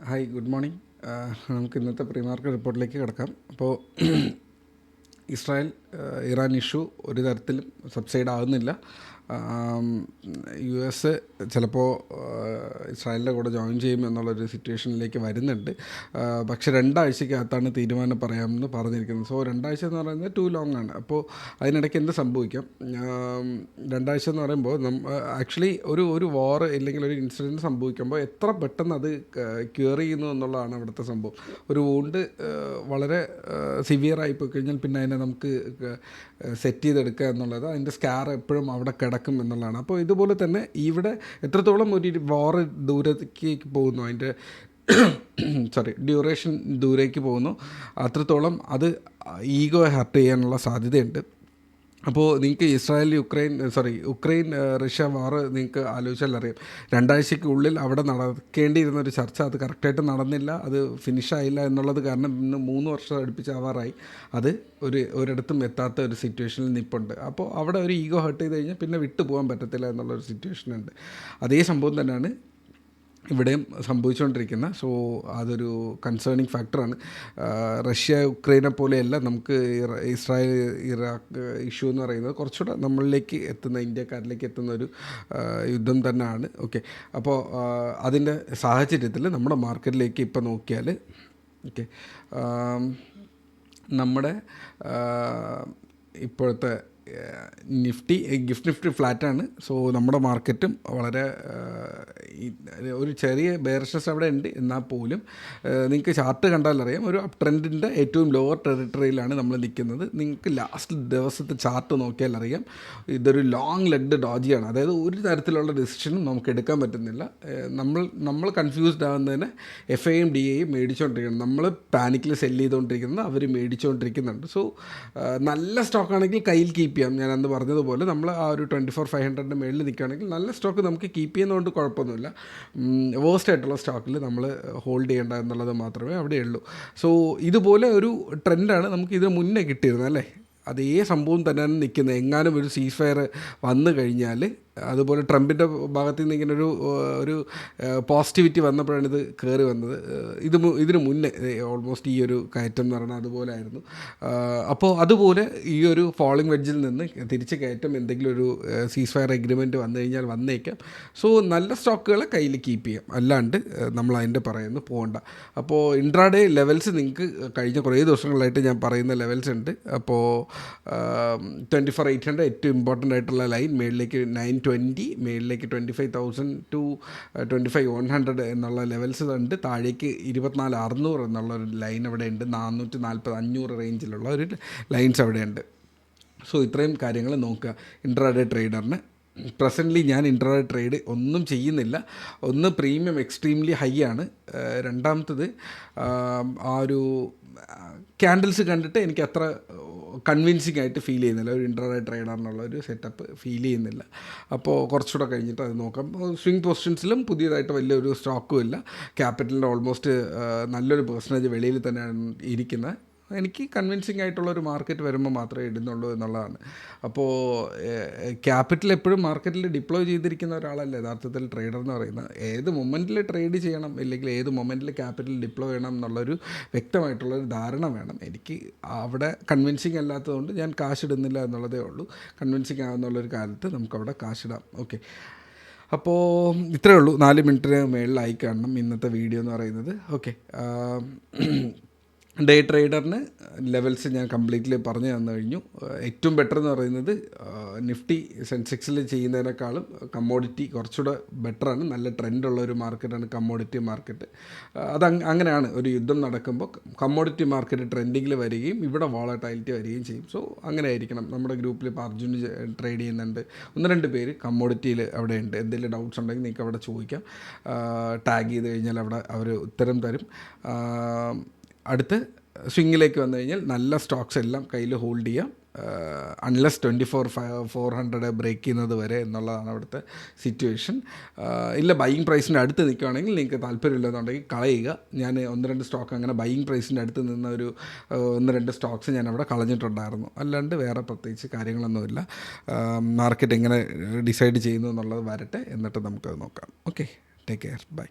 Hi, good morning. നമുക്ക് ഇന്നത്തെ pre market റിപ്പോർട്ടിലേക്ക് കിടക്കാം. അപ്പോൾ ഇസ്രായേൽ ഇറാൻ ഇഷ്യൂ ഒരു തരത്തിലും സബ്സൈഡ് ആകുന്നില്ല. യു എസ് ചിലപ്പോൾ ഇസ്രായേലിൻ്റെ കൂടെ ജോയിൻ ചെയ്യും എന്നുള്ളൊരു സിറ്റുവേഷനിലേക്ക് വരുന്നുണ്ട്. പക്ഷേ 2 ആഴ്ചക്കകത്താണ് തീരുമാനം പറയാമെന്ന് പറഞ്ഞിരിക്കുന്നത്. സോ 2 ആഴ്ച എന്ന് പറയുന്നത് ടു ലോങ് ആണ്. അപ്പോൾ അതിനിടയ്ക്ക് എന്ത് സംഭവിക്കാം? 2 ആഴ്ച എന്ന് പറയുമ്പോൾ ആക്ച്വലി ഒരു വാർ ഇല്ലെങ്കിൽ ഒരു ഇൻസിഡൻറ്റ് സംഭവിക്കുമ്പോൾ എത്ര പെട്ടെന്ന് അത് ക്യൂർ ചെയ്യുന്നു എന്നുള്ളതാണ് അവിടുത്തെ സംഭവം. ഒരു വൂണ്ട് വളരെ സിവിയറായി പോയി കഴിഞ്ഞാൽ പിന്നെ അതിനെ നമുക്ക് സെറ്റ് ചെയ്തെടുക്കുക എന്നുള്ളത്, അതിൻ്റെ സ്കാർ എപ്പോഴും അവിടെ കിടക്കും എന്നുള്ളതാണ്. അപ്പോൾ ഇതുപോലെ തന്നെ ഇവിടെ എത്രത്തോളം ഒരു വാർ ദൂരത്തേക്ക് പോകുന്നു, അതിൻ്റെ ഡ്യൂറേഷൻ ദൂരേക്ക് പോകുന്നു, അത്രത്തോളം അത് ഈഗോ ഹർട്ട് ചെയ്യാനുള്ള സാധ്യതയുണ്ട്. അപ്പോൾ നിങ്ങൾക്ക് ഉക്രൈൻ റഷ്യ വാർ നിങ്ങൾക്ക് ആലോചിച്ചാൽ അറിയാം. 2 ആഴ്ചയ്ക്കുള്ളിൽ അവിടെ നടക്കേണ്ടിയിരുന്നൊരു ചർച്ച അത് കറക്റ്റായിട്ട് നടന്നില്ല, അത് ഫിനിഷായില്ല എന്നുള്ളത് കാരണം ഇന്ന് 3 വർഷം അടുപ്പിച്ചാവാറായി അത് ഒരിടത്തും എത്താത്ത ഒരു സിറ്റുവേഷനിൽ നിൽപ്പുണ്ട്. അപ്പോൾ അവിടെ ഒരു ഈഗോ ഹർട്ട് ചെയ്ത് കഴിഞ്ഞാൽ പിന്നെ വിട്ടു പോകാൻ പറ്റത്തില്ല എന്നുള്ളൊരു സിറ്റുവേഷനുണ്ട്. അതേ സംഭവം തന്നെയാണ് ഇവിടെയും സംഭവിച്ചുകൊണ്ടിരിക്കുന്ന. സോ അതൊരു കൺസേണിങ് ഫാക്ടറാണ്. റഷ്യ ഉക്രൈനെ പോലെയല്ല നമുക്ക് ഇസ്രായേൽ ഇറാഖ് ഇഷ്യൂ എന്ന് പറയുന്നത് കുറച്ചുകൂടെ നമ്മളിലേക്ക് എത്തുന്ന, ഇന്ത്യക്കാരിലേക്ക് എത്തുന്ന ഒരു യുദ്ധം തന്നെയാണ്. ഓക്കെ, അപ്പോൾ അതിൻ്റെ സാഹചര്യത്തിൽ നമ്മുടെ മാർക്കറ്റിലേക്ക് ഇപ്പോൾ നോക്കിയാൽ നമ്മുടെ ഇപ്പോഴത്തെ ഗിഫ്റ്റ് നിഫ്റ്റി ഫ്ലാറ്റാണ്. സോ നമ്മുടെ മാർക്കറ്റും വളരെ ഒരു ചെറിയ ബെയറിഷ്നസ് അവിടെ ഉണ്ട്. എന്നാൽ പോലും നിങ്ങൾക്ക് ചാർട്ട് കണ്ടാൽ അറിയാം, ഒരു അപ് ട്രെൻഡിൻ്റെ ഏറ്റവും ലോവർ ടെറിട്ടറിയിലാണ് നമ്മൾ നിൽക്കുന്നത്. നിങ്ങൾക്ക് ലാസ്റ്റ് ദിവസത്തെ ചാർട്ട് നോക്കിയാൽ അറിയാം, ഇതൊരു ലോങ് ലെഗ്ഡ് ഡോജിയാണ്. അതായത് ഒരു തരത്തിലുള്ള ഡിസിഷനും നമുക്ക് എടുക്കാൻ പറ്റുന്നില്ല. നമ്മൾ കൺഫ്യൂസ്ഡ് ആകുന്നതിന് FIയും DIയും മേടിച്ചുകൊണ്ടിരിക്കുന്നത്, നമ്മൾ പാനിക്കിൽ സെല്ല് ചെയ്തുകൊണ്ടിരിക്കുന്നത് അവർ മേടിച്ചുകൊണ്ടിരിക്കുന്നുണ്ട്. സോ നല്ല സ്റ്റോക്കാണെങ്കിൽ കയ്യിൽ കീപ്പ് ചെയ്യാം. ഞാൻ അന്ന് പറഞ്ഞതുപോലെ നമ്മൾ ആ ഒരു 24,500 മേളിൽ നിൽക്കുകയാണെങ്കിൽ നല്ല സ്റ്റോക്ക് നമുക്ക് കീപ്പ് ചെയ്യുന്നതുകൊണ്ട് കുഴപ്പമൊന്നുമില്ല. വേസ്റ്റ് ആയിട്ടുള്ള സ്റ്റോക്കിൽ നമ്മൾ ഹോൾഡ് ചെയ്യേണ്ട എന്നുള്ളത് മാത്രമേ അവിടെയുള്ളൂ. സോ ഇതുപോലെ ഒരു ട്രെൻഡാണ് നമുക്ക് ഇതിന് മുന്നേ കിട്ടിയിരുന്നത് അല്ലേ. അതേ സംഭവം തന്നെയാണ് നിൽക്കുന്നത്. എങ്ങാനും ഒരു സീസ് ഫയർ വന്നു കഴിഞ്ഞാൽ, അതുപോലെ ട്രംപിൻ്റെ ഭാഗത്ത് നിന്ന് ഇങ്ങനെ ഒരു പോസിറ്റിവിറ്റി വന്നപ്പോഴാണ് ഇത് കയറി വന്നത്. ഇതിന് മുന്നേ ഓൾമോസ്റ്റ് ഈ ഒരു കയറ്റം എന്ന് പറഞ്ഞാൽ അതുപോലെ ആയിരുന്നു. അപ്പോൾ അതുപോലെ ഈ ഒരു ഫോളിംഗ് വെഡ്ജിൽ നിന്ന് തിരിച്ച് കയറ്റം എന്തെങ്കിലും ഒരു സീസ് ഫയർ എഗ്രിമെൻറ്റ് വന്നു കഴിഞ്ഞാൽ വന്നേക്കാം. സോ നല്ല സ്റ്റോക്കുകളെ കയ്യിൽ കീപ്പ് ചെയ്യാം, അല്ലാണ്ട് നമ്മൾ അതിൻ്റെ പറയുന്നു പോകണ്ട. അപ്പോൾ ഇൻട്രാഡേ ലെവൽസ് നിങ്ങൾക്ക് കഴിഞ്ഞ കുറേ ദിവസങ്ങളായിട്ട് ഞാൻ പറയുന്ന ലെവൽസ് ഉണ്ട്. അപ്പോൾ 24,800 ഏറ്റവും ഇമ്പോർട്ടൻ്റ് ആയിട്ടുള്ള ലൈൻ, മേളിലേക്ക് 920, മേളിലേക്ക് 25,000 to 25,100 എന്നുള്ള ലെവൽസ് ഉണ്ട്. താഴേക്ക് 24,600 എന്നുള്ളൊരു ലൈൻ അവിടെ ഉണ്ട്. 440, 500 റേഞ്ചിലുള്ള ഒരു ലൈൻസ് അവിടെ ഉണ്ട്. സോ ഇത്രയും കാര്യങ്ങൾ നോക്കുക ഇൻട്രാഡേ ട്രേഡറിന്. പ്രസൻ്റ്ലി ഞാൻ ഇൻട്രാഡേ ട്രേഡ് ഒന്നും ചെയ്യുന്നില്ല. ഒന്ന്, പ്രീമിയം എക്സ്ട്രീംലി ഹൈ ആണ്. രണ്ടാമത്തത് ആ ഒരു ക്യാൻഡിൽസ് കണ്ടിട്ട് എനിക്ക് അത്ര കൺവിൻസിങ് ആയിട്ട് ഫീൽ ചെയ്യുന്നില്ല. ഒരു ഇൻട്രാഡേ ട്രേഡറിനുള്ള ഒരു സെറ്റപ്പ് ഫീൽ ചെയ്യുന്നില്ല. അപ്പോൾ കുറച്ചുകൂടെ കഴിഞ്ഞിട്ട് അത് നോക്കാം. സ്വിംഗ് പൊസിഷൻസിലും പുതിയതായിട്ട് വലിയൊരു സ്റ്റോക്കും ഇല്ല. ക്യാപിറ്റലിൻ്റെ ഓൾമോസ്റ്റ് നല്ലൊരു പെർസെൻറ്റേജ് വെളിയിൽ തന്നെയാണ് ഇരിക്കുന്നത്. എനിക്ക് കൺവിൻസിങ് ആയിട്ടുള്ളൊരു മാർക്കറ്റ് വരുമ്പോൾ മാത്രമേ ഇടുന്നുള്ളൂ എന്നുള്ളതാണ്. അപ്പോൾ ക്യാപിറ്റൽ എപ്പോഴും മാർക്കറ്റിൽ ഡിപ്ലോയ് ചെയ്തിരിക്കുന്ന ഒരാളല്ല യഥാർത്ഥത്തിൽ ട്രേഡർ എന്ന് പറയുന്നത്. ഏത് മൊമെൻറ്റിൽ ട്രേഡ് ചെയ്യണം, ഇല്ലെങ്കിൽ ഏത് മൊമെൻറ്റിൽ ക്യാപിറ്റൽ ഡിപ്ലോയ് ചെയ്യണം എന്നുള്ളൊരു വ്യക്തമായിട്ടുള്ളൊരു ധാരണ വേണം. എനിക്ക് അവിടെ കൺവിൻസിങ് അല്ലാത്തതുകൊണ്ട് ഞാൻ കാശ് ഇടുന്നില്ല എന്നുള്ളതേ ഉള്ളൂ. കൺവിൻസിങ് ആകുന്നുള്ളൊരു കാലത്ത് നമുക്കവിടെ കാശിടാം. ഓക്കെ, അപ്പോൾ ഇത്രയേ ഉള്ളൂ. 4 മിനിറ്റിന് മേളിലായി കാണണം ഇന്നത്തെ വീഡിയോ എന്ന് പറയുന്നത്. ഓക്കെ, ഡേ ട്രേഡറിന് ലെവൽസ് ഞാൻ കംപ്ലീറ്റ്ലി പറഞ്ഞു തന്നു കഴിഞ്ഞു. ഏറ്റവും ബെറ്റർ എന്ന് പറയുന്നത് നിഫ്റ്റി സെൻസെക്സിൽ ചെയ്യുന്നതിനേക്കാളും കമ്മോഡിറ്റി കുറച്ചുകൂടെ ബെറ്ററാണ്. നല്ല ട്രെൻഡുള്ള ഒരു മാർക്കറ്റാണ് കമ്മോഡിറ്റി മാർക്കറ്റ്. അങ്ങനെയാണ് ഒരു യുദ്ധം നടക്കുമ്പോൾ കമ്മോഡിറ്റി മാർക്കറ്റ് ട്രെൻഡിങ്ങിൽ വരികയും ഇവിടെ വോളറ്റൈലിറ്റി വരികയും ചെയ്യും. സോ അങ്ങനെ ആയിരിക്കണം. നമ്മുടെ ഗ്രൂപ്പിൽ ഇപ്പോൾ അർജുൻ ട്രേഡ് ചെയ്യുന്നുണ്ട്, 1-2 പേര് കമ്മോഡിറ്റിയിൽ അവിടെ ഉണ്ട്. എന്തെങ്കിലും ഡൗട്ട്സ് ഉണ്ടെങ്കിൽ നിങ്ങൾക്ക് അവിടെ ചോദിക്കാം. ടാഗ് ചെയ്ത് കഴിഞ്ഞാൽ അവിടെ അവർ ഉത്തരം തരും. അടുത്ത് സ്വിങ്ങിലേക്ക് വന്നു കഴിഞ്ഞാൽ നല്ല സ്റ്റോക്സ് എല്ലാം കയ്യിൽ ഹോൾഡ് ചെയ്യാം, അൺലെസ് 24,400 ബ്രേക്ക് ചെയ്യുന്നത് വരെ എന്നുള്ളതാണ് അവിടുത്തെ സിറ്റുവേഷൻ. ഇല്ല, ബൈയിങ് പ്രൈസിൻ്റെ അടുത്ത് നിൽക്കുകയാണെങ്കിൽ നിങ്ങൾക്ക് താല്പര്യമില്ലെന്നുണ്ടെങ്കിൽ കളയുക. ഞാൻ 1-2 സ്റ്റോക്ക് അങ്ങനെ ബൈയിങ് പ്രൈസിൻ്റെ അടുത്ത് നിന്ന ഒരു 1-2 സ്റ്റോക്സ് ഞാൻ അവിടെ കളഞ്ഞിട്ടുണ്ടായിരുന്നു. അല്ലാണ്ട് വേറെ പ്രത്യേകിച്ച് കാര്യങ്ങളൊന്നുമില്ല. മാർക്കറ്റ് എങ്ങനെ ഡിസൈഡ് ചെയ്യുന്നു എന്നുള്ളത് വരട്ടെ, എന്നിട്ട് നമുക്കത് നോക്കാം. Okay, take care, by.